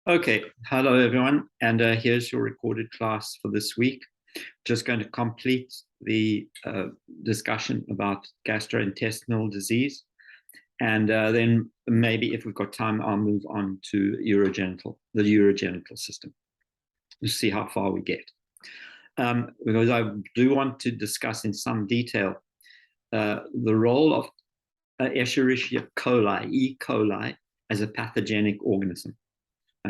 Okay, hello everyone, and here's your recorded class for this week. Just going to complete the discussion about gastrointestinal disease, and then maybe if we've got time, I'll move on to the urogenital system, to see how far we get. Because I do want to discuss in some detail the role of Escherichia coli, E. coli, as a pathogenic organism.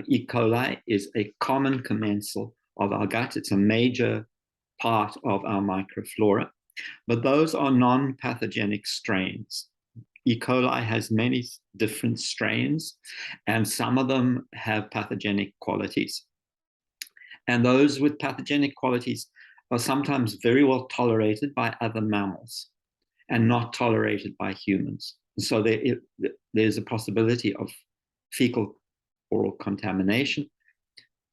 E. coli is a common commensal of our gut. It's a major part of our microflora, but those are non-pathogenic strains. E. coli has many different strains, and some of them have pathogenic qualities. And those with pathogenic qualities are sometimes very well tolerated by other mammals and not tolerated by humans. So there's a possibility of fecal oral contamination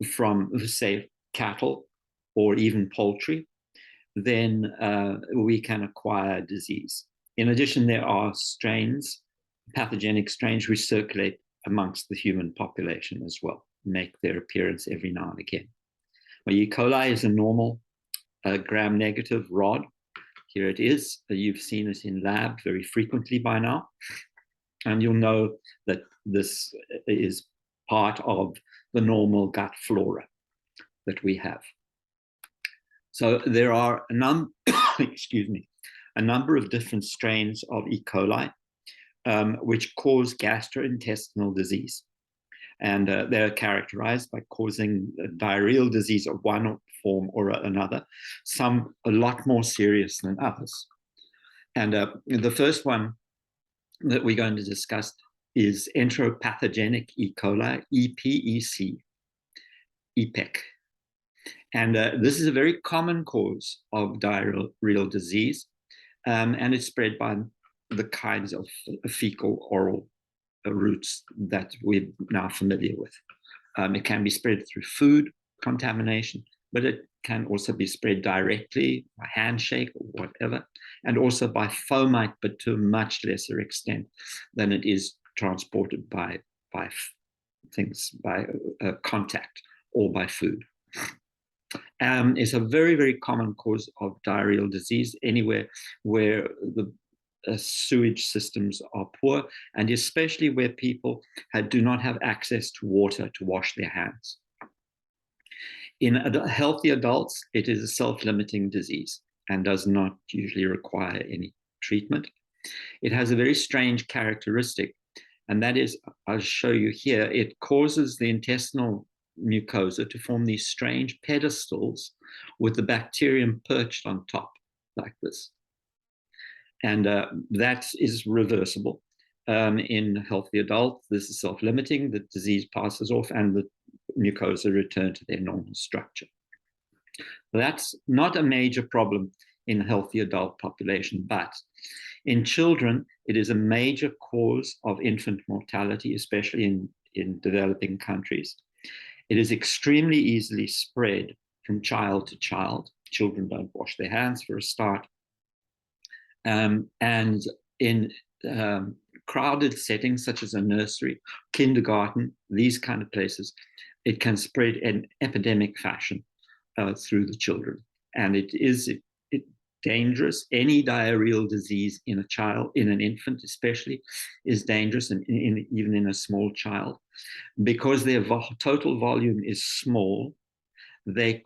from, say, cattle or even poultry, then we can acquire disease. In addition, there are strains, pathogenic strains, which circulate amongst the human population as well, make their appearance every now and again. Well, E. coli is a normal gram-negative rod. Here it is. You've seen it in lab very frequently by now. And you'll know that this is part of the normal gut flora that we have. So there are a number of different strains of E. coli which cause gastrointestinal disease. And they're characterized by causing diarrheal disease of one form or another, some a lot more serious than others. And the first one that we're going to discuss is enteropathogenic E. coli, EPEC, EPEC. And this is a very common cause of diarrheal disease, and it's spread by the kinds of fecal oral routes that we're now familiar with. It can be spread through food contamination, but it can also be spread directly by handshake or whatever, and also by fomite, but to a much lesser extent than it is transported by contact or by food. It's a very, very common cause of diarrheal disease anywhere where the sewage systems are poor, and especially where people do not have access to water to wash their hands. In healthy adults, it is a self-limiting disease and does not usually require any treatment. It has a very strange characteristic, and that is, I'll show you here, it causes the intestinal mucosa to form these strange pedestals with the bacterium perched on top, like this. And that is reversible. In healthy adults, this is self-limiting, the disease passes off and the mucosa return to their normal structure. That's not a major problem in a healthy adult population, but in children, it is a major cause of infant mortality, especially in developing countries. It is extremely easily spread from child to child. Children don't wash their hands for a start. And in crowded settings such as a nursery, kindergarten, these kind of places, it can spread in epidemic fashion through the children. And it is dangerous. Any diarrheal disease in a child, in an infant especially, is dangerous, and even in a small child. Because their total volume is small, the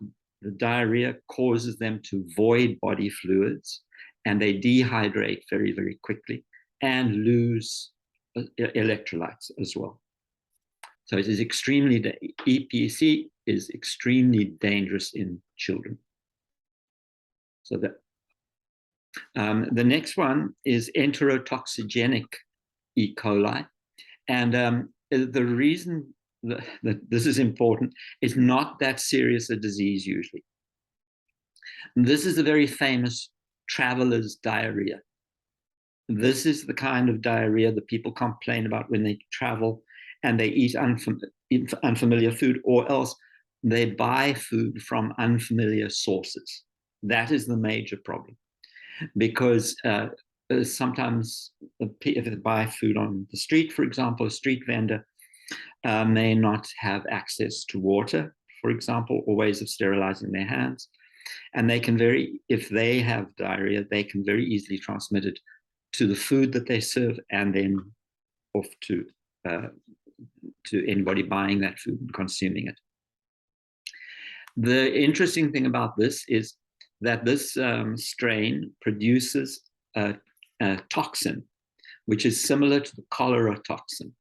diarrhea causes them to void body fluids, and they dehydrate very, very quickly and lose electrolytes as well. So it is EPC is extremely dangerous in children. So the next one is enterotoxigenic E. coli. And the reason that this is important is not that serious a disease usually. And this is a very famous traveler's diarrhea. This is the kind of diarrhea that people complain about when they travel and they eat unfamiliar food, or else they buy food from unfamiliar sources. That is the major problem, because sometimes if they buy food on the street, for example, a street vendor, may not have access to water, for example, or ways of sterilizing their hands. And they can if they have diarrhea, they can very easily transmit it to the food that they serve and then off to anybody buying that food and consuming it. The interesting thing about this is that this strain produces a toxin, which is similar to the cholera toxin.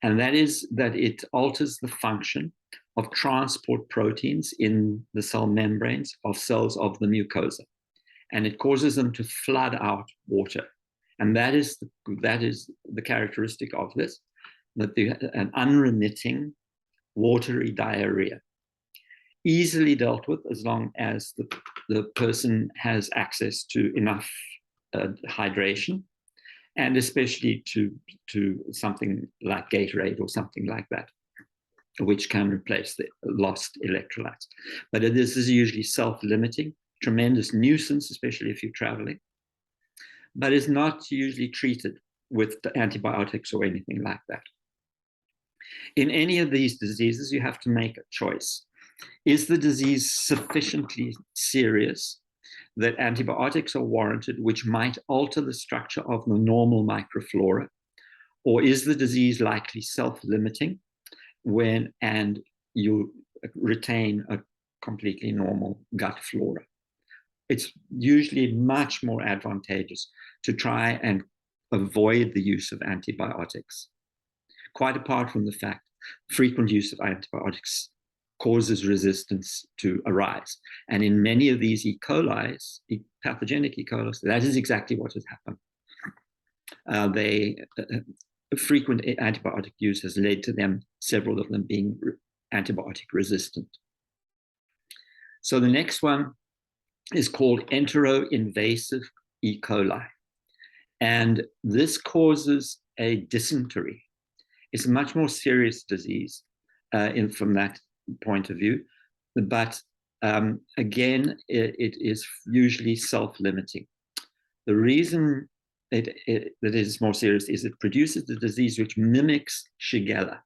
And that is that it alters the function of transport proteins in the cell membranes of cells of the mucosa. And it causes them to flood out water. And that is the characteristic of this, that an unremitting watery diarrhea, easily dealt with as long as the person has access to enough hydration, and especially to something like Gatorade or something like that, which can replace the lost electrolytes. But this is usually self-limiting, tremendous nuisance, especially if you're traveling, but is not usually treated with antibiotics or anything like that. In any of these diseases, you have to make a choice. Is the disease sufficiently serious that antibiotics are warranted, which might alter the structure of the normal microflora? Or is the disease likely self-limiting and you retain a completely normal gut flora? It's usually much more advantageous to try and avoid the use of antibiotics. Quite apart from the fact frequent use of antibiotics causes resistance to arise. And in many of these E. coli, pathogenic E. coli, that is exactly what has happened. Frequent antibiotic use has led to them, several of them being antibiotic resistant. So the next one is called enteroinvasive E. coli. And this causes a dysentery. It's a much more serious disease from that point of view. But again, it is usually self-limiting. The reason that it is more serious is it produces the disease which mimics Shigella.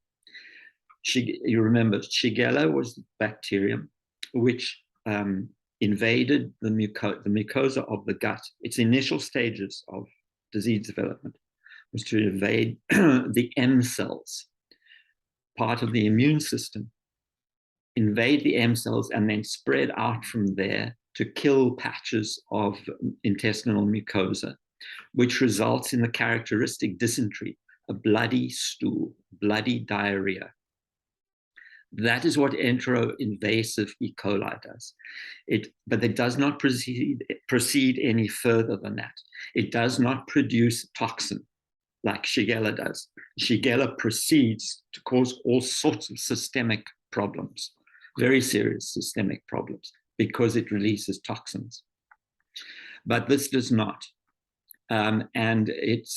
You remember, Shigella was the bacterium which invaded the mucosa of the gut. Its initial stages of disease development was to invade the M cells, part of the immune system, invade the M cells and then spread out from there to kill patches of intestinal mucosa, which results in the characteristic dysentery, a bloody stool, bloody diarrhea. That is what enteroinvasive E. coli does. But it does not proceed any further than that. It does not produce toxin like Shigella does. Shigella proceeds to cause all sorts of systemic problems, very serious systemic problems, because it releases toxins. But this does not. And it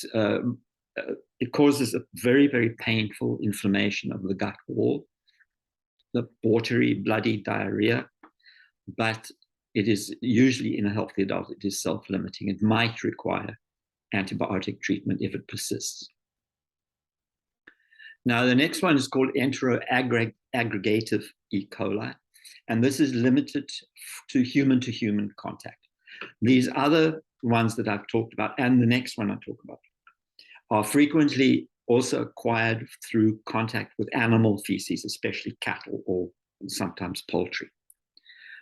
causes a very, very painful inflammation of the gut wall, the watery, bloody diarrhea, but it is usually in a healthy adult, it is self-limiting. It might require antibiotic treatment if it persists. Now, the next one is called enteroaggregative E. coli, and this is limited to human contact. These other ones that I've talked about, and the next one I talk about, are frequently also acquired through contact with animal feces, especially cattle or sometimes poultry.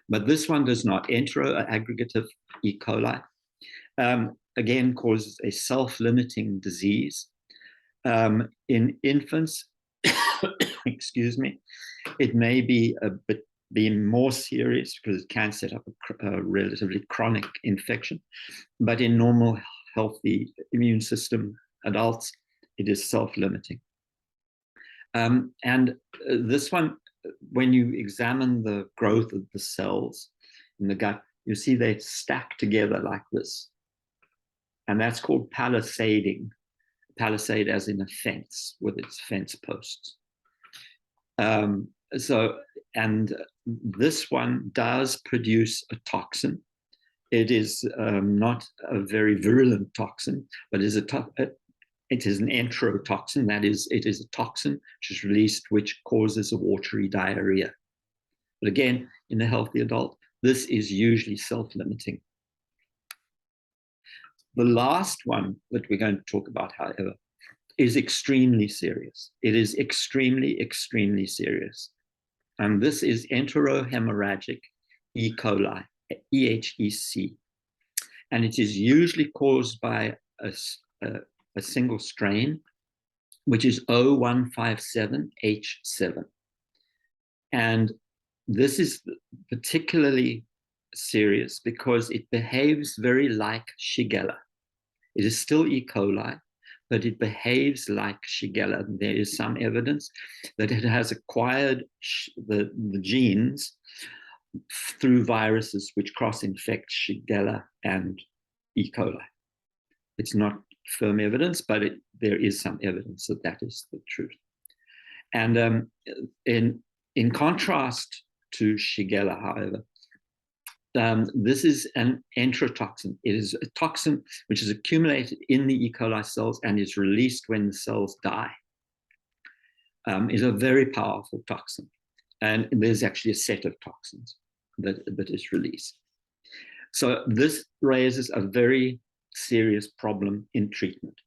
But this one does not. Enteroaggregative E. coli, again, causes a self-limiting disease. In infants, excuse me, it may be more serious because it can set up a relatively chronic infection. But in normal, healthy immune system adults, it is self-limiting. And this one, when you examine the growth of the cells in the gut, you see they stack together like this. And that's called palisading. Palisade as in a fence with its fence posts. And this one does produce a toxin. It is not a very virulent toxin, but is It is an enterotoxin, that is, it is a toxin which is released which causes a watery diarrhea. But again, in the healthy adult, this is usually self-limiting. The last one that we're going to talk about, however, is extremely serious. It is extremely, extremely serious. And this is enterohemorrhagic E. coli, EHEC. And it is usually caused by a single strain, which is O157H7. And this is particularly serious because it behaves very like Shigella. It is still E. coli, but it behaves like Shigella. There is some evidence that it has acquired the genes through viruses which cross-infect Shigella and E. coli. It's not firm evidence, but there is some evidence that that is the truth. And in contrast to Shigella, however, this is an enterotoxin. It is a toxin which is accumulated in the E. coli cells and is released when the cells die. It's a very powerful toxin. And there's actually a set of toxins that is released. So this raises a very serious problem in treatment.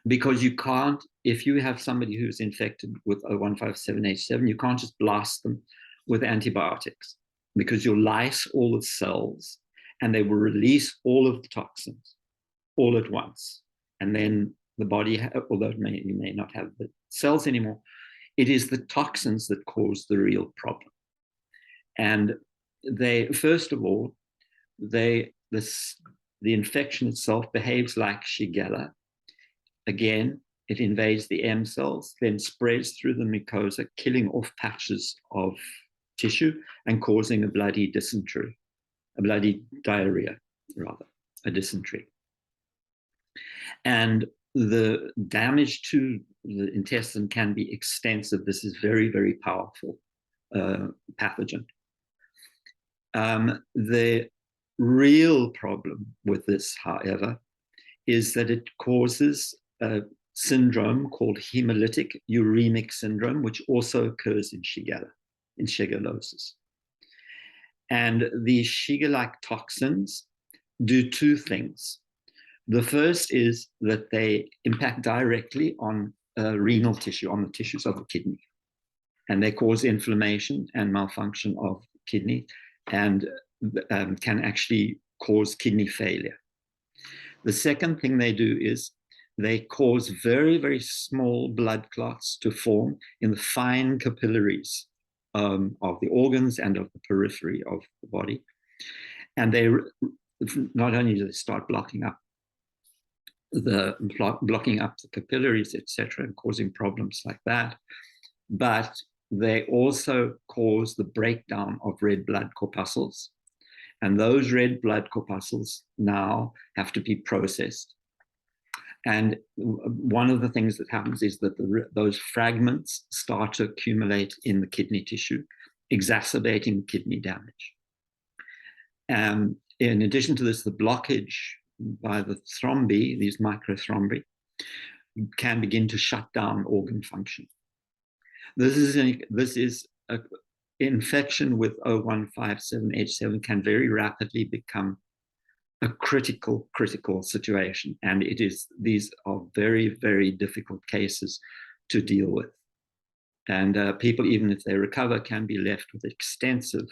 Because you can't, if you have somebody who's infected with O157H7, you can't just blast them with antibiotics, because you'll lyse all the cells and they will release all of the toxins all at once. And then the body, although you may not have the cells anymore, it is the toxins that cause the real problem. And they, first of all, the infection itself behaves like Shigella. Again, it invades the M cells, then spreads through the mucosa, killing off patches of tissue and causing a bloody dysentery, a bloody diarrhea, rather, a dysentery. And the damage to the intestine can be extensive. This is very, very powerful pathogen. The real problem with this, however, is that it causes a syndrome called hemolytic uremic syndrome, which also occurs in Shigella, in shigellosis. And these Shigella-like toxins do two things. The first is that they impact directly on renal tissue, on the tissues of the kidney. And they cause inflammation and malfunction of kidney and can actually cause kidney failure. The second thing they do is they cause very, very small blood clots to form in the fine capillaries of the organs and of the periphery of the body. And they not only do they start blocking up the capillaries, etc., and causing problems like that, but they also cause the breakdown of red blood corpuscles. And those red blood corpuscles now have to be processed. And one of the things that happens is that those fragments start to accumulate in the kidney tissue, exacerbating kidney damage. And in addition to this, the blockage by the thrombi, these microthrombi, can begin to shut down organ function. This is an infection with O157H7 can very rapidly become a critical situation. And these are very, very difficult cases to deal with. And people, even if they recover, can be left with extensive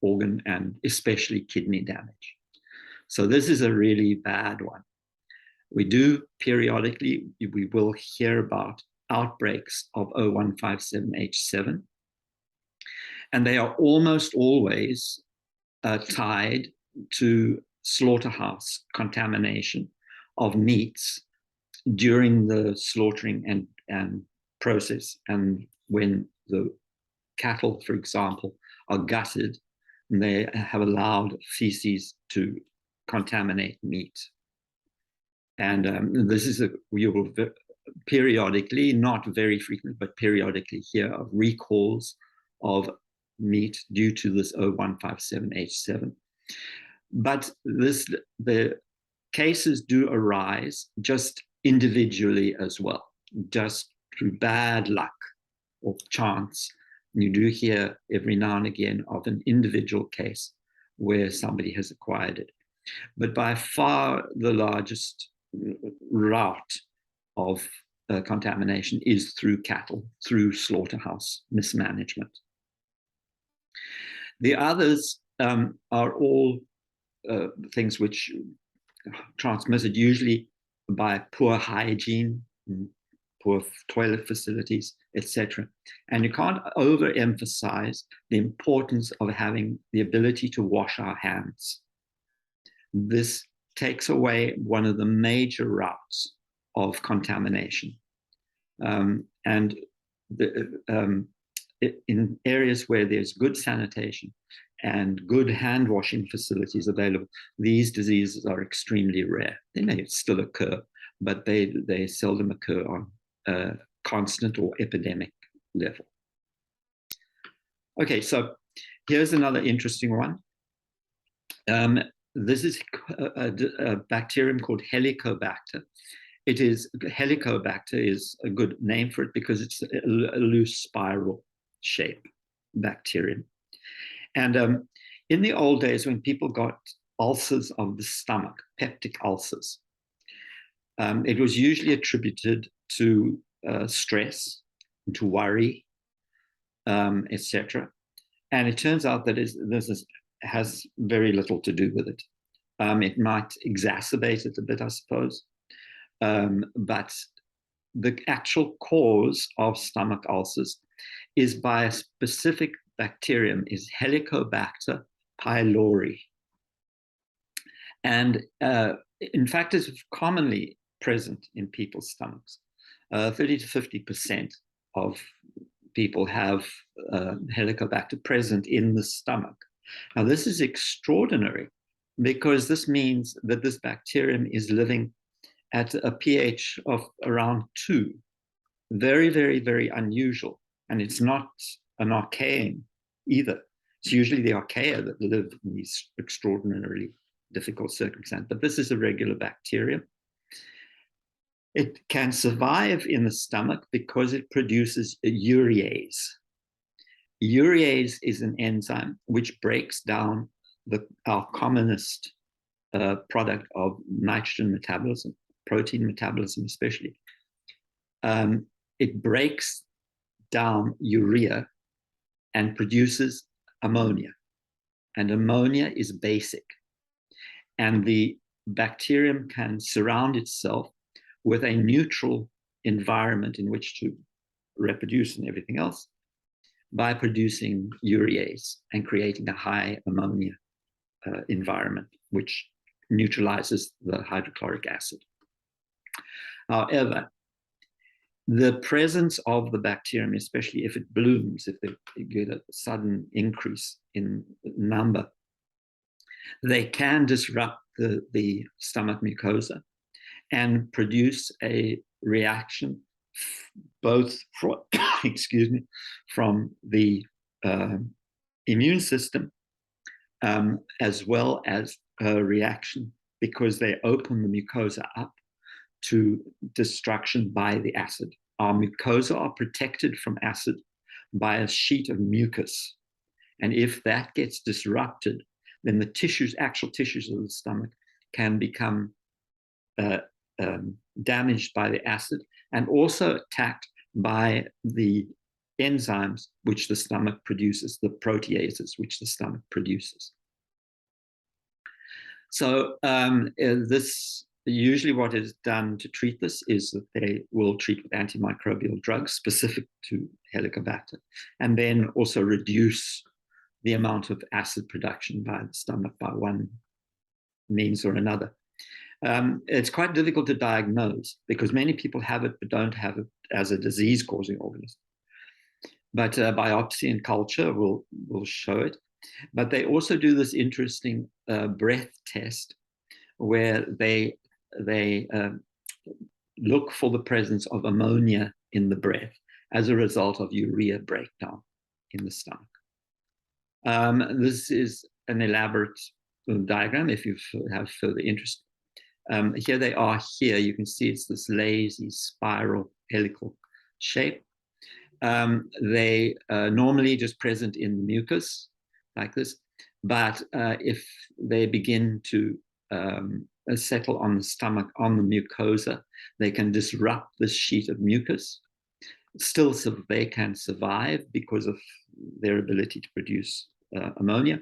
organ and especially kidney damage. So this is a really bad one. We do periodically, we will hear about outbreaks of O157H7. And they are almost always tied to slaughterhouse contamination of meats during the slaughtering and process. And when the cattle, for example, are gutted, and they have allowed feces to contaminate meat. And this is we will periodically, not very frequent, but periodically hear of recalls of meat due to this O157H7. But the cases do arise just individually as well, just through bad luck or chance. You do hear every now and again of an individual case where somebody has acquired it. But by far the largest route of contamination is through cattle, through slaughterhouse mismanagement. The others are all things which transmitted usually by poor hygiene, poor toilet facilities, etc. And you can't overemphasize the importance of having the ability to wash our hands. This takes away one of the major routes of contamination. And in areas where there's good sanitation and good hand washing facilities available, these diseases are extremely rare. They may still occur, but they seldom occur on a constant or epidemic level. Okay, so here's another interesting one. This is a bacterium called Helicobacter. Helicobacter is a good name for it because it's a loose spiral shape bacterium. And in the old days, when people got ulcers of the stomach, peptic ulcers, it was usually attributed to stress, to worry, etc. And it turns out that this has very little to do with it. It might exacerbate it a bit, I suppose. But the actual cause of stomach ulcers is by a specific bacterium, is Helicobacter pylori. And in fact, it's commonly present in people's stomachs. 30 to 50% of people have Helicobacter present in the stomach. Now, this is extraordinary because this means that this bacterium is living at a pH of around 2. Very, very, very unusual. And it's not an archaean either. It's usually the archaea that live in these extraordinarily difficult circumstances. But this is a regular bacterium. It can survive in the stomach because it produces a urease. Urease is an enzyme which breaks down our commonest product of nitrogen metabolism, protein metabolism especially. It breaks down urea and produces ammonia. And ammonia is basic. And the bacterium can surround itself with a neutral environment in which to reproduce and everything else by producing urease and creating a high ammonia environment, which neutralizes the hydrochloric acid. However, the presence of the bacterium, especially if it blooms, if they get a sudden increase in number, they can disrupt the stomach mucosa and produce a reaction both from, from the immune system as well as a reaction because they open the mucosa up to destruction by the acid. Our mucosa are protected from acid by a sheet of mucus. And if that gets disrupted, then the tissues, actual tissues of the stomach can become damaged by the acid and also attacked by the enzymes which the stomach produces, the proteases which the stomach produces. So this usually what is done to treat this is that they will treat with antimicrobial drugs specific to Helicobacter and then also reduce the amount of acid production by the stomach by one means or another. It's quite difficult to diagnose because many people have it but don't have it as a disease-causing organism. But biopsy and culture will show it. But they also do this interesting breath test where they look for the presence of ammonia in the breath as a result of urea breakdown in the stomach. This is an elaborate diagram if you have further interest. Here they are here. You can see it's this lazy spiral helical shape. They normally just present in mucus like this, but if they begin to settle on the stomach, on the mucosa, they can disrupt this sheet of mucus. Still, so they can survive because of their ability to produce ammonia,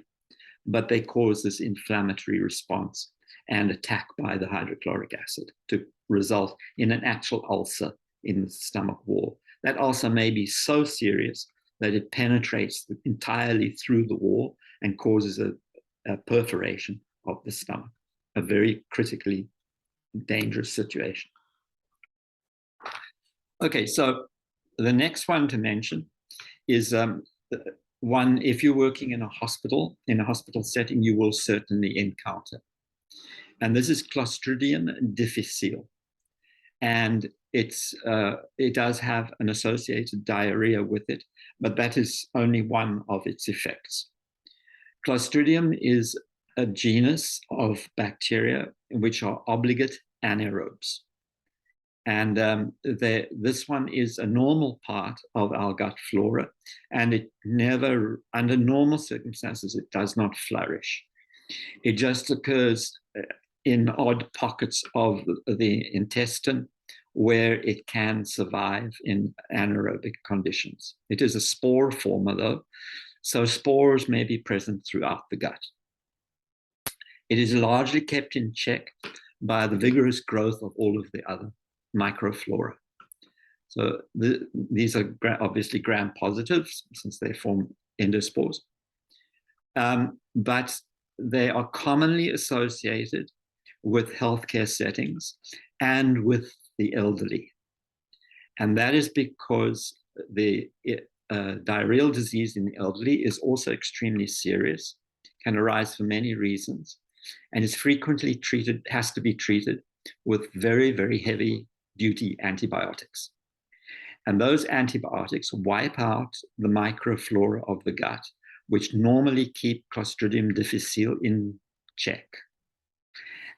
but they cause this inflammatory response and attack by the hydrochloric acid to result in an actual ulcer in the stomach wall. That ulcer may be so serious that it penetrates entirely through the wall and causes a perforation of the stomach, a very critically dangerous situation. Okay, so the next one to mention is one, if you're working in a hospital setting, you will certainly encounter. And this is Clostridium difficile. And it does have an associated diarrhea with it, but that is only one of its effects. Clostridium is a genus of bacteria which are obligate anaerobes. And this one is a normal part of our gut flora, and it never, under normal circumstances, it does not flourish. It just occurs in odd pockets of the intestine where it can survive in anaerobic conditions. It is a spore former, though, so spores may be present throughout the gut. It is largely kept in check by the vigorous growth of all of the other microflora. So these are obviously gram-positives since they form endospores, but they are commonly associated with healthcare settings and with the elderly. And that is because the diarrheal disease in the elderly is also extremely serious, can arise for many reasons, and is frequently treated, has to be treated with very, very heavy duty antibiotics. And those antibiotics wipe out the microflora of the gut, which normally keep Clostridium difficile in check.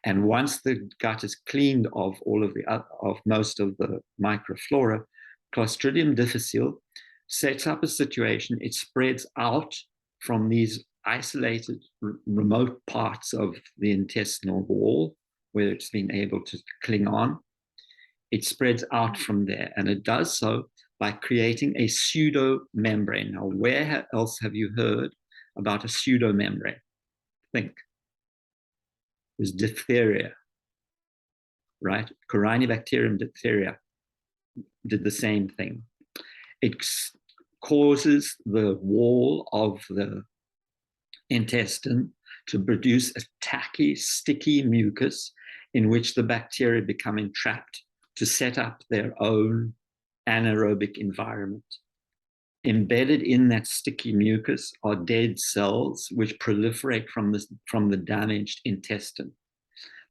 And once the gut is cleaned of most of the microflora, Clostridium difficile sets up a situation. It spreads out from these isolated, remote parts of the intestinal wall where it's been able to cling on. It spreads out from there, and it does so by creating a pseudo membrane. Now, where else have you heard about a pseudo membrane? Think. It was diphtheria, right? Corynebacterium diphtheria did the same thing. It causes the wall of the intestine to produce a tacky, sticky mucus in which the bacteria become entrapped to set up their own anaerobic environment. Embedded in that sticky mucus are dead cells which proliferate from the damaged intestine.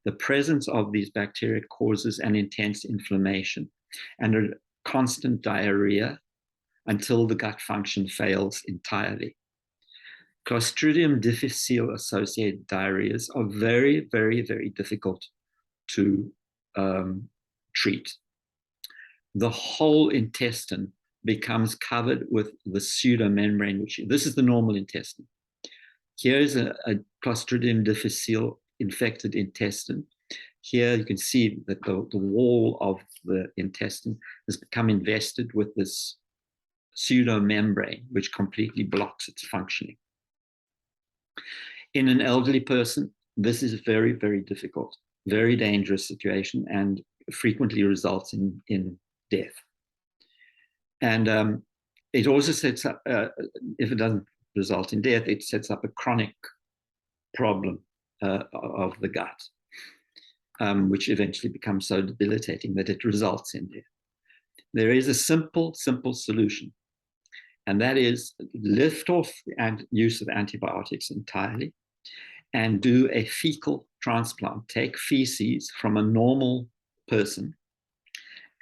The presence of these bacteria causes an intense inflammation and a constant diarrhea until the gut function fails entirely. Clostridium difficile associated diarrheas are very, very, very difficult to treat. The whole intestine becomes covered with the pseudomembrane, which this is the normal intestine. Here is a Clostridium difficile infected intestine. Here you can see that the wall of the intestine has become invested with this pseudomembrane, which completely blocks its functioning. In an elderly person, this is very, very difficult, very dangerous situation, and frequently results in death. And it also sets up, if it doesn't result in death, it sets up a chronic problem of the gut, which eventually becomes so debilitating that it results in death. There is a simple solution, and that is lift off the use of antibiotics entirely and do a fecal transplant. Take feces from a normal person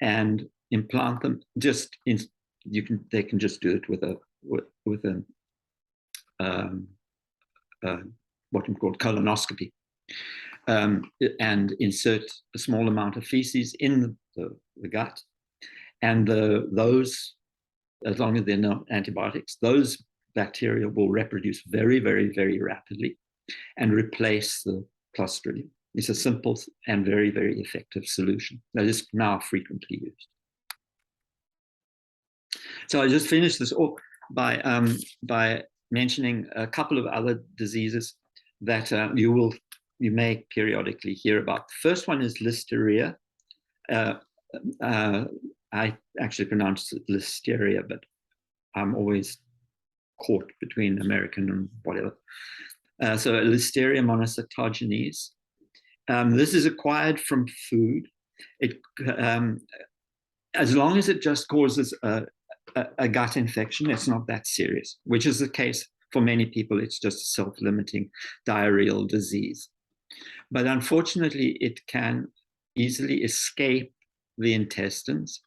and implant them. They can just do it with what we call colonoscopy. and insert a small amount of feces in the gut. And those, as long as there are no antibiotics, those bacteria will reproduce very, very, very rapidly and replace the Clostridium. It's a simple and very, very effective solution that is now frequently used. So I just finished this off by mentioning a couple of other diseases that you may periodically hear about. The first one is listeria. I actually pronounce it listeria, but I'm always caught between American and whatever. So Listeria monocytogenes. This is acquired from food. It, as long as it just causes a gut infection, it's not that serious, which is the case for many people. It's just a self-limiting diarrheal disease. But unfortunately, it can easily escape the intestines.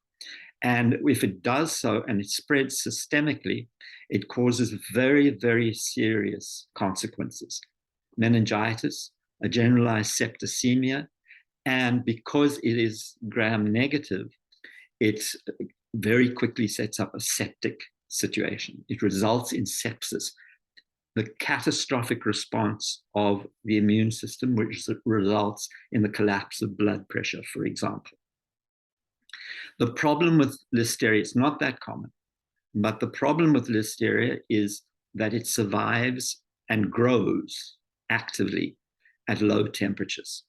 And if it does so and it spreads systemically, it causes very, very serious consequences. Meningitis, a generalized septicemia, and because it is gram-negative, it very quickly sets up a septic situation. It results in sepsis, the catastrophic response of the immune system, which results in the collapse of blood pressure, for example. The problem with Listeria, it's not that common, but the problem with Listeria is that it survives and grows actively at low temperatures.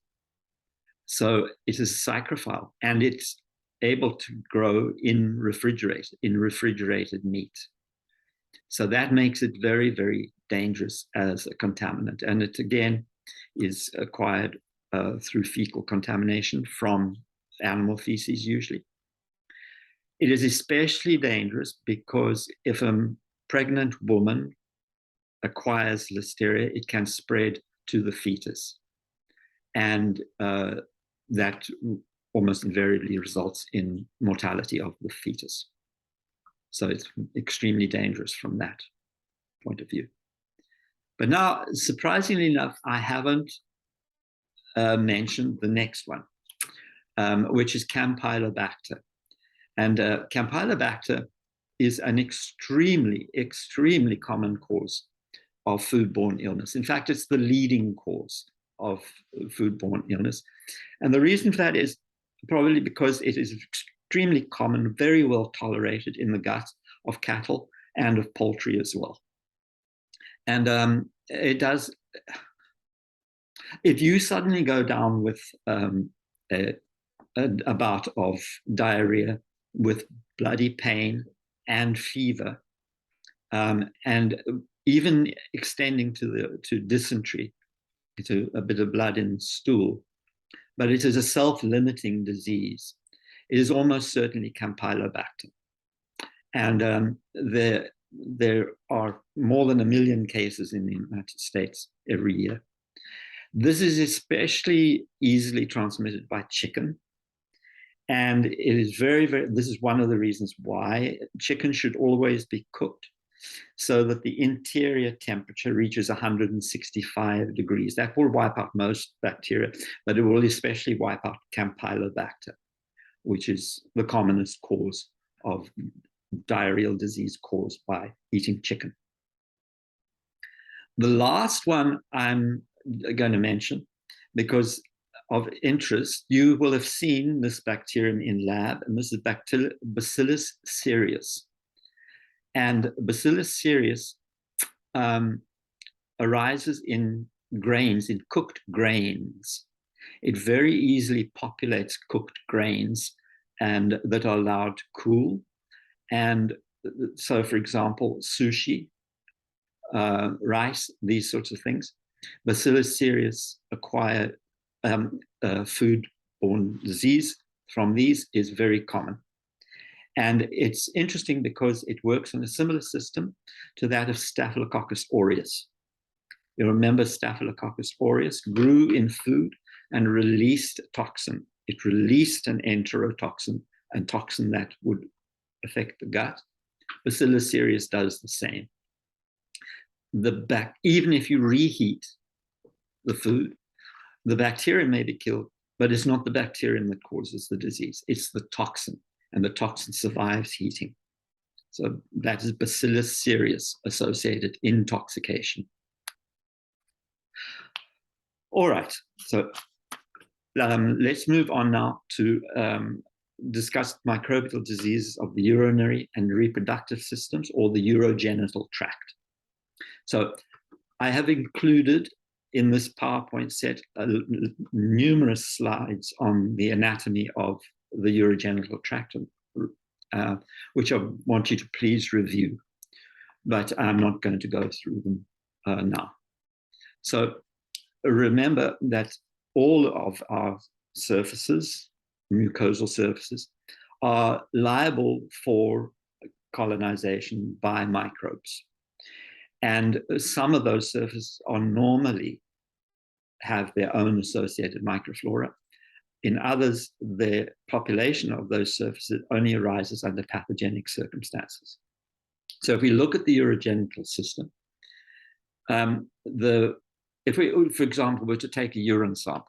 So it is a psychrophile, and it's able to grow in refrigerated meat. So that makes it very, very dangerous as a contaminant. And it, again, is acquired through fecal contamination from animal feces, usually. It is especially dangerous because if a pregnant woman acquires Listeria, it can spread to the fetus. And that almost invariably results in mortality of the fetus. So it's extremely dangerous from that point of view. But now, surprisingly enough, I haven't mentioned the next one, which is Campylobacter. And Campylobacter is an extremely, extremely common cause of foodborne illness. In fact, it's the leading cause of foodborne illness. And the reason for that is probably because it is extremely common, very well tolerated in the gut of cattle and of poultry as well. And it does, if you suddenly go down with a bout of diarrhea with bloody pain and fever, and even extending to dysentery, to a bit of blood in stool, but it is a self-limiting disease. It is almost certainly Campylobacter. And there are more than 1 million cases in the United States every year. This is especially easily transmitted by chicken. And it is very, very, this is one of the reasons why chicken should always be cooked so that the interior temperature reaches 165 degrees. That will wipe out most bacteria, but it will especially wipe out Campylobacter, which is the commonest cause of diarrheal disease caused by eating chicken. The last one I'm going to mention, because of interest, you will have seen this bacterium in lab, and this is Bacillus cereus. And Bacillus cereus arises in grains, in cooked grains. It very easily populates cooked grains and that are allowed to cool. And so, for example, sushi, rice, these sorts of things. Bacillus cereus acquire foodborne disease from these is very common. And it's interesting because it works in a similar system to that of Staphylococcus aureus. You remember Staphylococcus aureus grew in food and released a toxin. It released an enterotoxin, a toxin that would affect the gut. Bacillus cereus does the same. Even if you reheat the food, The bacterium may be killed, but it's not the bacterium that causes the disease. It's the toxin, and the toxin survives heating. So that is Bacillus cereus associated intoxication. All right, so let's move on now to discuss microbial diseases of the urinary and reproductive systems, or the urogenital tract. So I have included in this PowerPoint set numerous slides on the anatomy of the urogenital tract, which I want you to please review, but I'm not going to go through them now. So remember that all of our surfaces, mucosal surfaces, are liable for colonization by microbes. And some of those surfaces are normally have their own associated microflora. In others, the population of those surfaces only arises under pathogenic circumstances. So if we look at the urogenital system, if we, for example, were to take a urine sample,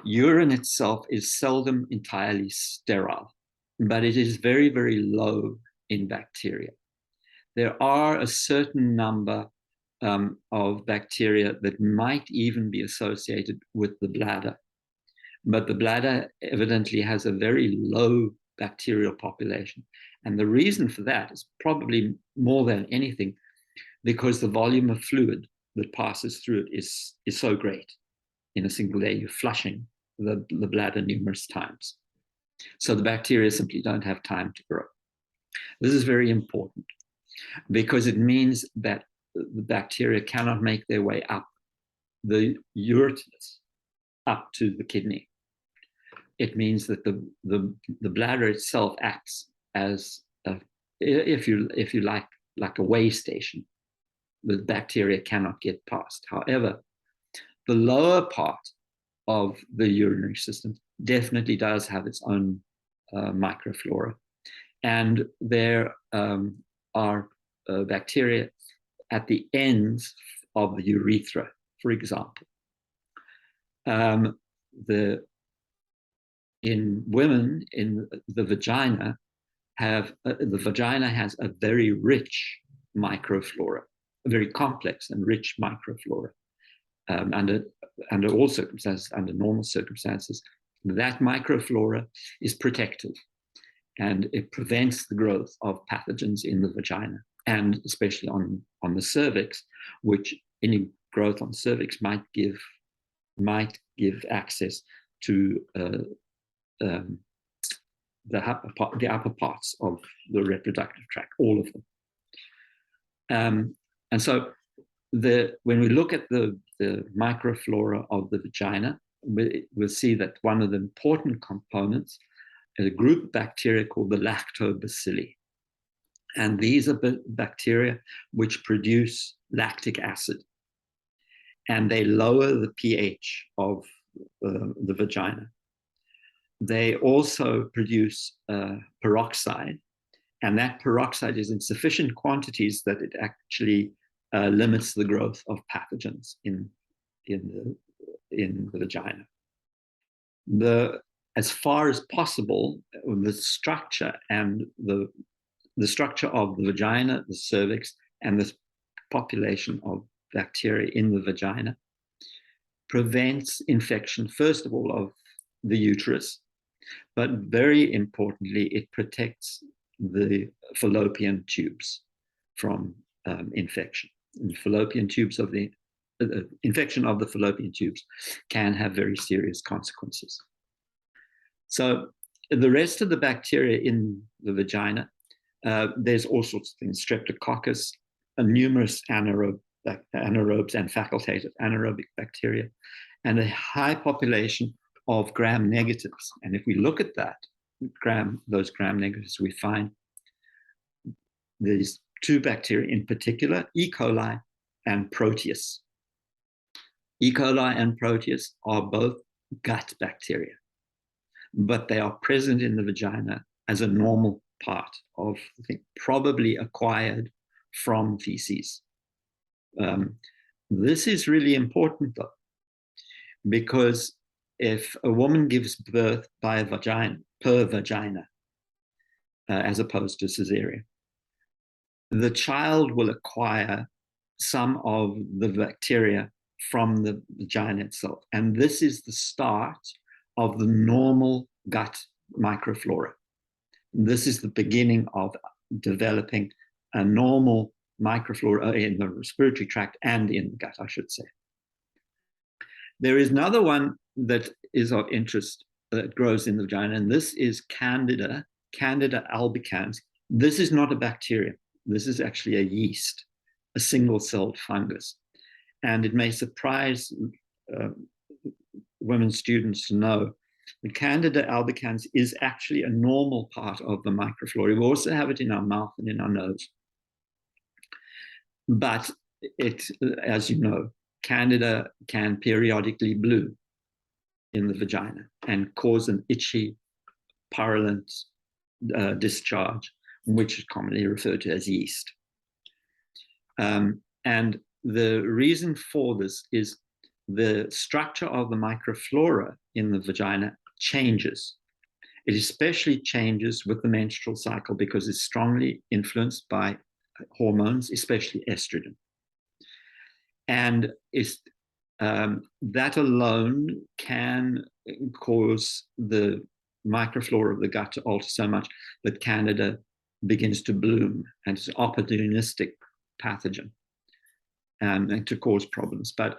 urine itself is seldom entirely sterile, but it is very, very low in bacteria. There are a certain number of bacteria that might even be associated with the bladder, but the bladder evidently has a very low bacterial population. And the reason for that is probably more than anything because the volume of fluid that passes through it is so great. In a single day, you're flushing the bladder numerous times. So the bacteria simply don't have time to grow. This is very important because it means that the bacteria cannot make their way up the ureters, up to the kidney. It means that the bladder itself acts as if you like a way station. The bacteria cannot get past. However, the lower part of the urinary system definitely does have its own microflora, and there are bacteria at the ends of the urethra, for example. In women, in the vagina, the vagina has a very rich microflora, a very complex and rich microflora. Under all circumstances, under normal circumstances, that microflora is protective and it prevents the growth of pathogens in the vagina, and especially on the cervix, which any growth on the cervix might give access to the upper parts of the reproductive tract, all of them. And so when we look at the microflora of the vagina, we'll see that one of the important components is a group of bacteria called the lactobacilli. And these are bacteria which produce lactic acid, and they lower the pH of the vagina. They also produce peroxide, and that peroxide is in sufficient quantities that it actually limits the growth of pathogens in the vagina. As far as possible, the structure and the structure of the vagina, the cervix, and the population of bacteria in the vagina prevents infection, first of all, of the uterus, but very importantly, it protects the fallopian tubes from infection. And fallopian tubes of the infection of the fallopian tubes can have very serious consequences. So the rest of the bacteria in the vagina, there's all sorts of things, streptococcus, numerous anaerobes and facultative anaerobic bacteria, and a high population of gram negatives. And if we look at those gram negatives, we find these two bacteria in particular, E. coli and Proteus. E. coli and Proteus are both gut bacteria, but they are present in the vagina as a normal part of the thing, probably acquired from feces. This is really important, though, because if a woman gives birth by a vagina, per vagina, as opposed to cesarean, the child will acquire some of the bacteria from the vagina itself. And this is the start of the normal gut microflora. This is the beginning of developing a normal microflora in the respiratory tract and in the gut, I should say. There is another one that is of interest that grows in the vagina, and this is Candida albicans. This is not a bacterium. This is actually a yeast, a single-celled fungus. And it may surprise women students to know that Candida albicans is actually a normal part of the microflora. We also have it in our mouth and in our nose. But it, as you know, Candida can periodically blue in the vagina and cause an itchy, purulent discharge, which is commonly referred to as yeast. And the reason for this is the structure of the microflora in the vagina changes. It especially changes with the menstrual cycle because it's strongly influenced by hormones, especially estrogen. And that alone can cause the microflora of the gut to alter so much that Candida begins to bloom, and it's an opportunistic pathogen and to cause problems. But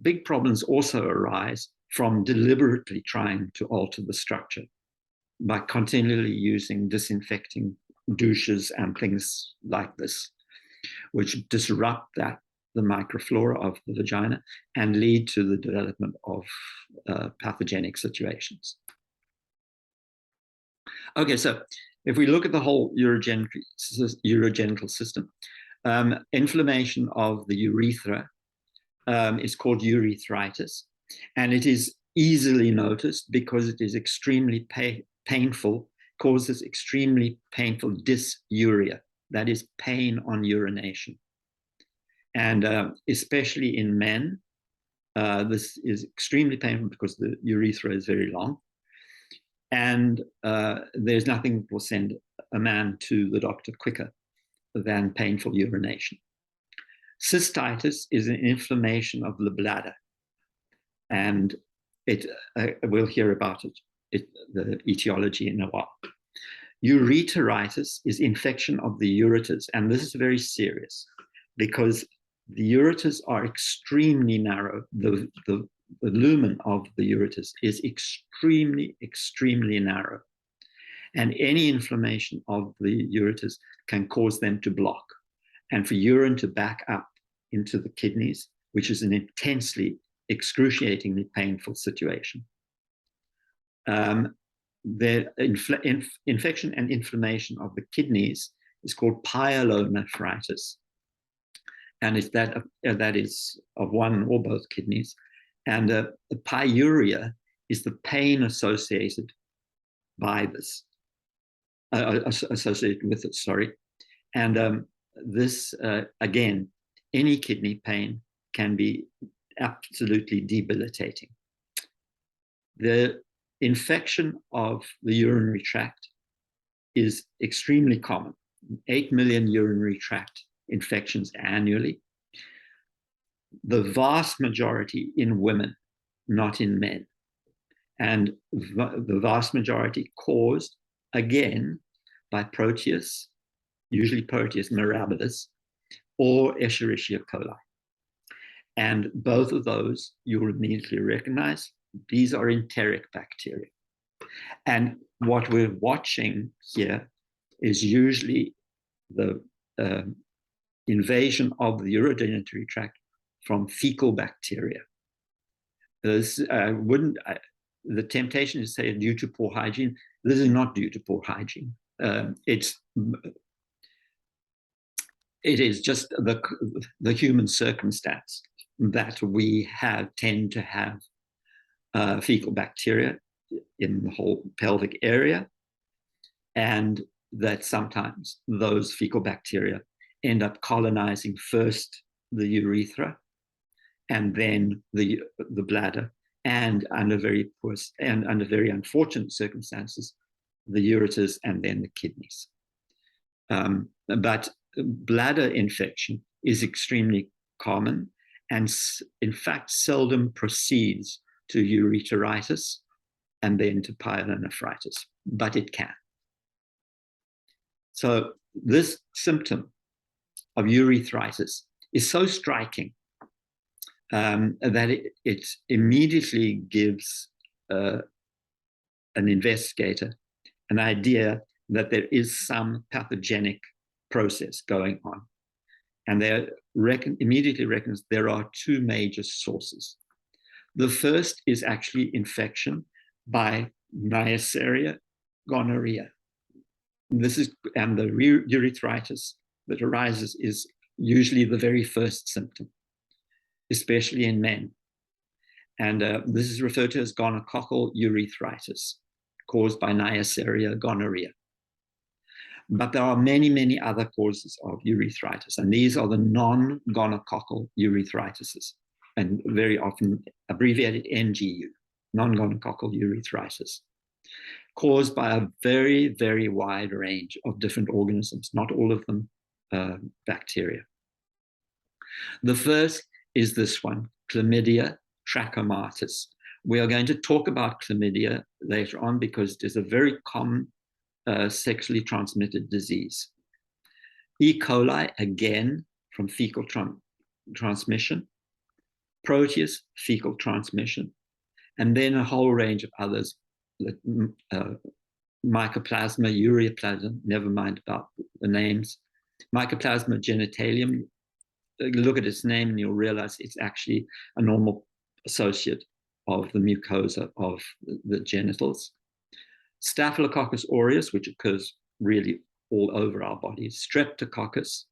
big problems also arise from deliberately trying to alter the structure by continually using disinfecting douches and things like this, which disrupt the microflora of the vagina and lead to the development of pathogenic situations. Okay, so if we look at the whole urogenital system, inflammation of the urethra is called urethritis, and it is easily noticed because it is extremely painful, causes extremely painful dysuria, that is pain on urination. And especially in men, this is extremely painful because the urethra is very long. And there's nothing that will send a man to the doctor quicker than painful urination. Cystitis is an inflammation of the bladder. And we'll hear about the etiology in a while. Ureteritis is infection of the ureters. And this is very serious because the ureters are extremely narrow. The lumen of the ureters is extremely, extremely narrow. And any inflammation of the ureters can cause them to block and for urine to back up into the kidneys, which is an intensely, excruciatingly painful situation. The infection and inflammation of the kidneys is called pyelonephritis. And it's that is of one or both kidneys. And the pyuria is the pain associated by this, associated with it, sorry. And this, again, any kidney pain can be absolutely debilitating. The infection of the urinary tract is extremely common. 8 million urinary tract infections annually. The vast majority in women, not in men. And the vast majority caused, again, by Proteus, usually Proteus mirabilis, or Escherichia coli. And both of those you will immediately recognize. These are enteric bacteria. And what we're watching here is usually the invasion of the urinary tract from fecal bacteria. The temptation is to say due to poor hygiene. This is not due to poor hygiene. It is just the human circumstance that we tend to have fecal bacteria in the whole pelvic area, and that sometimes those fecal bacteria end up colonizing first the urethra and then the bladder, and under very unfortunate circumstances, the ureters, and then the kidneys. But bladder infection is extremely common, and in fact seldom proceeds to ureteritis and then to pyelonephritis, but it can. So this symptom of urethritis is so striking that it immediately gives an investigator an idea that there is some pathogenic process going on. And they immediately reckons there are two major sources. The first is actually infection by Neisseria gonorrhea. And the urethritis that arises is usually the very first symptom, especially in men. And this is referred to as gonococcal urethritis, caused by Neisseria gonorrhea. But there are many, many other causes of urethritis, and these are the non-gonococcal urethritis, and very often abbreviated NGU, non-gonococcal urethritis, caused by a very, very wide range of different organisms, not all of them bacteria. The first is this one, chlamydia trachomatis. We are going to talk about chlamydia later on because it is a very common sexually transmitted disease. E. coli, again, from fecal transmission. Proteus, fecal transmission. And then a whole range of others, mycoplasma, ureaplasma, never mind about the names. Mycoplasma genitalium, look at its name and you'll realize it's actually a normal associate of the mucosa of the genitals. Staphylococcus aureus, which occurs really all over our bodies, streptococcus,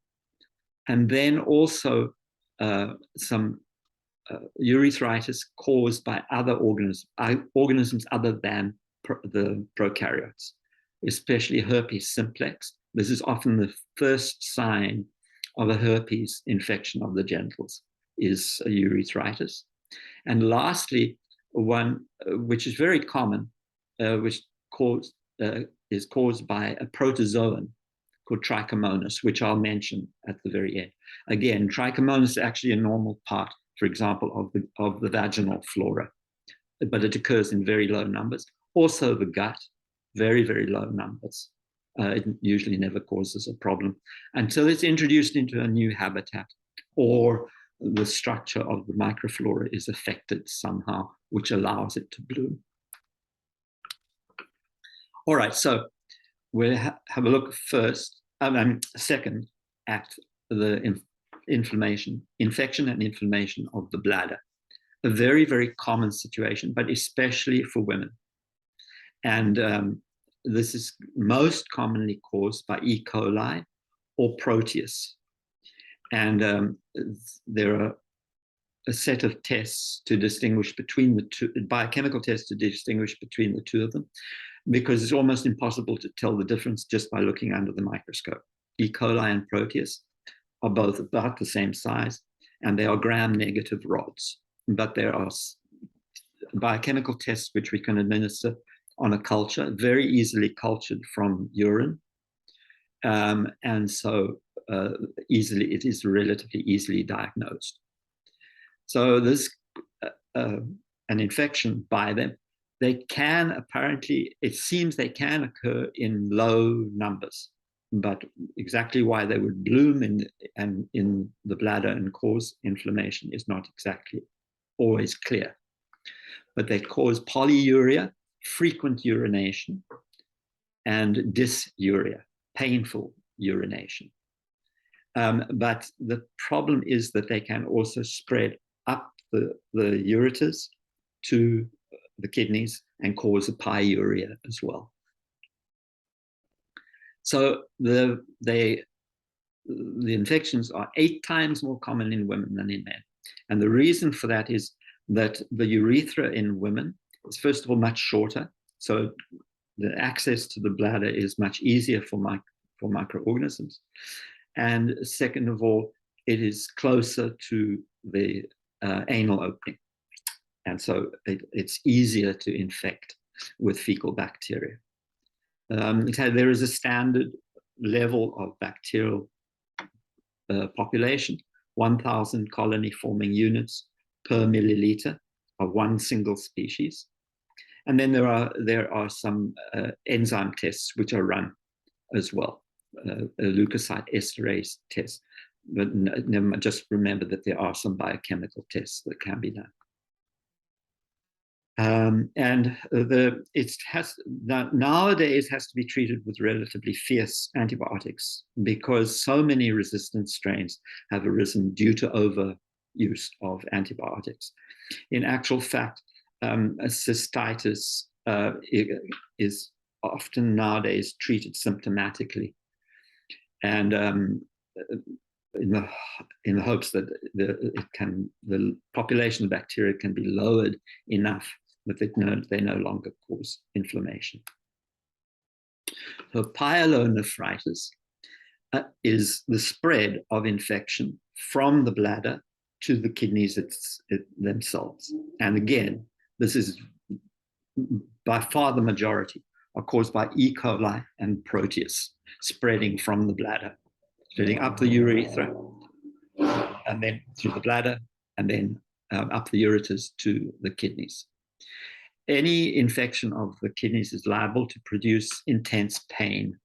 and then also some urethritis caused by other organisms other than the prokaryotes, especially herpes simplex. This is often the first sign of a herpes infection of the genitals, is a urethritis. And lastly, one which is very common, which is caused by a protozoan called Trichomonas, which I'll mention at the very end. Again, Trichomonas is actually a normal part, for example, of the vaginal flora, but it occurs in very low numbers. Also the gut, very, very low numbers. It usually never causes a problem until it's introduced into a new habitat or the structure of the microflora is affected somehow, which allows it to bloom. All right, so we'll have a look second at the infection and inflammation of the bladder. A very, very common situation, but especially for women. And this is most commonly caused by E. coli or Proteus. And there are a set of tests to distinguish between the two, biochemical tests to distinguish between the two of them, because it's almost impossible to tell the difference just by looking under the microscope. E. coli and Proteus are both about the same size, and they are gram-negative rods. But there are biochemical tests which we can administer on a culture, very easily cultured from urine. And so it is relatively easily diagnosed. So this, an infection by them, they can apparently, it seems they can occur in low numbers, but exactly why they would bloom in the bladder and cause inflammation is not exactly always clear. But they cause polyuria, frequent urination, and dysuria, painful urination. But the problem is that they can also spread up the ureters to the kidneys and cause a pyuria as well. So the infections are 8 times more common in women than in men. And the reason for that is that the urethra in women is, first of all, much shorter. So the access to the bladder is much easier for microorganisms. And second of all, it is closer to the anal opening. And so it's easier to infect with fecal bacteria. So there is a standard level of bacterial population, 1,000 colony forming units per milliliter of one single species. And then there are some enzyme tests which are run as well, a leukocyte esterase test. But just remember that there are some biochemical tests that can be done. Nowadays has to be treated with relatively fierce antibiotics because so many resistant strains have arisen due to overuse of antibiotics. In actual fact, cystitis is often nowadays treated symptomatically, and in the hopes that the population of bacteria can be lowered enough that they no longer cause inflammation. So pyelonephritis is the spread of infection from the bladder to the kidneys themselves. And again, this is by far the majority are caused by E. coli and Proteus spreading from the bladder, spreading up the urethra, and then through the bladder, and then up the ureters to the kidneys. Any infection of the kidneys is liable to produce intense pain,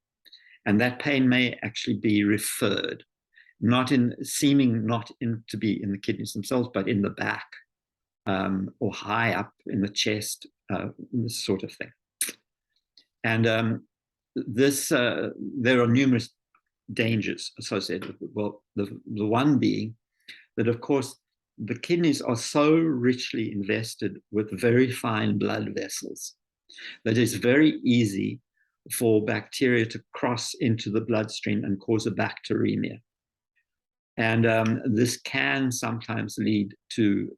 and that pain may actually be referred, seeming not to be in the kidneys themselves, but in the back or high up in the chest, this sort of thing. And there are numerous dangers associated with it. Well, the one being that, of course, the kidneys are so richly invested with very fine blood vessels that it's very easy for bacteria to cross into the bloodstream and cause a bacteremia. And this can sometimes lead to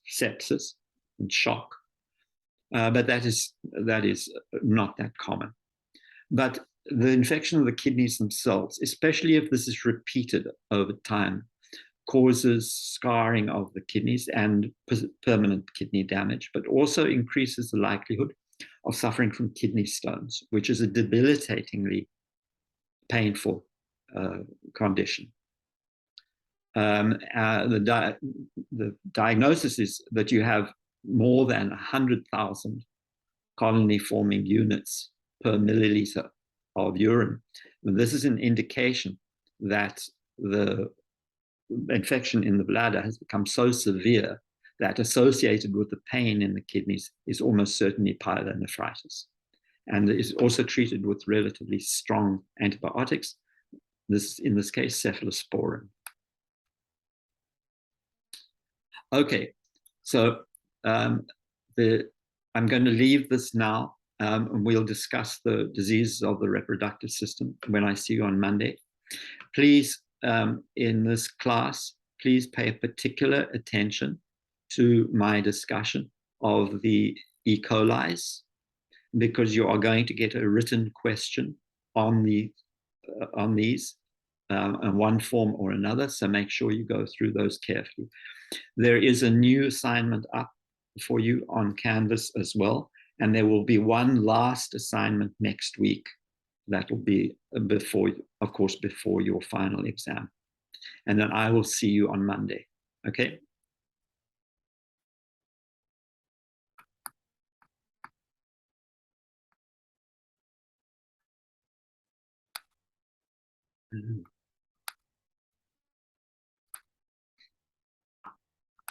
sepsis and shock, but that is not that common. But the infection of the kidneys themselves, especially if this is repeated over time, causes scarring of the kidneys and permanent kidney damage, but also increases the likelihood of suffering from kidney stones, which is a debilitatingly painful condition. The diagnosis is that you have more than 100,000 colony-forming units per milliliter of urine. This is an indication that the infection in the bladder has become so severe that associated with the pain in the kidneys is almost certainly pyelonephritis. And is also treated with relatively strong antibiotics, in this case, cephalosporin. Okay, so I'm going to leave this now, and we'll discuss the diseases of the reproductive system when I see you on Monday. Please, in this class, please pay particular attention to my discussion of the E. coli's, because you are going to get a written question on these in one form or another, so make sure you go through those carefully. There is a new assignment up for you on Canvas as well, and there will be one last assignment next week. That will be before your final exam. And then I will see you on Monday, okay? Mm-hmm.